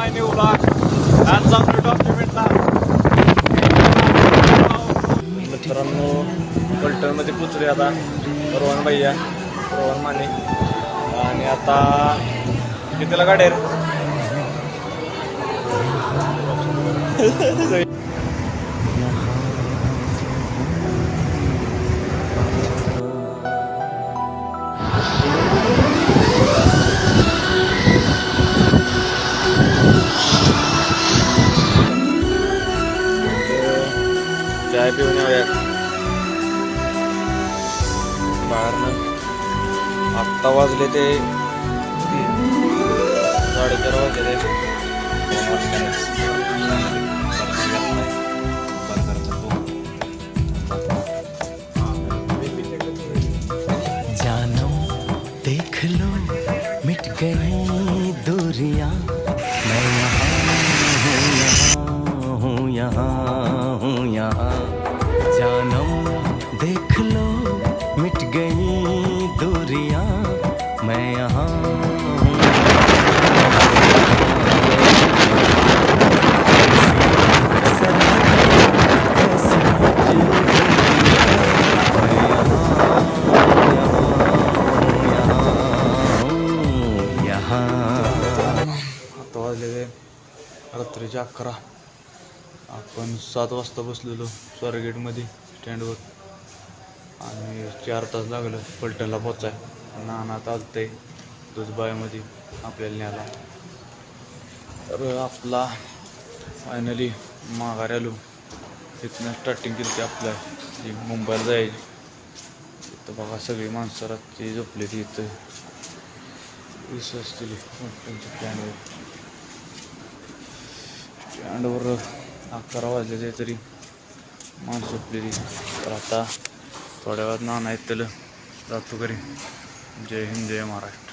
माय new blog. आज जाऊन डॉक्युमेंटला मित्रांनो पलटणमध्ये पोचले आता. रोहन भैया, रोहन माने आणि आता कितीला गाडी आहे रे? चाय पिऊन येऊया बाहेरनं. आत्ता वाजले ते 4:30 वाजले ते. जानम देख लो मिट गई दूरियां, मैं यहाँ हूँ यहाँ. जानम देख लो मिट गई दूरियां, मैं यहाँ आता वाजले रात्रीचे 11. आपण 7 वाजता बसलेलो स्वारगेटमध्ये स्टँडवर आणि 4 तास लागलं पलटणला पोचाय. नाना चालतंय दुधबाईमध्ये आपल्याला न्यायला. तर आपला फायनली माघारी आलो. तिथनं स्टार्टिंग केली आपल्या जी मुंबईला जायची. तिथं बघा सगळी माणसं रात्री झोपली ती इथं विश्वास केली स्टँडवर. स्टँडवर 11 वाजले तरी माणसं झोपलेली. तर आता थोड्या वेळात नाना आहेत त्याला जातो घरी. जय हिंद, जय महाराष्ट्र.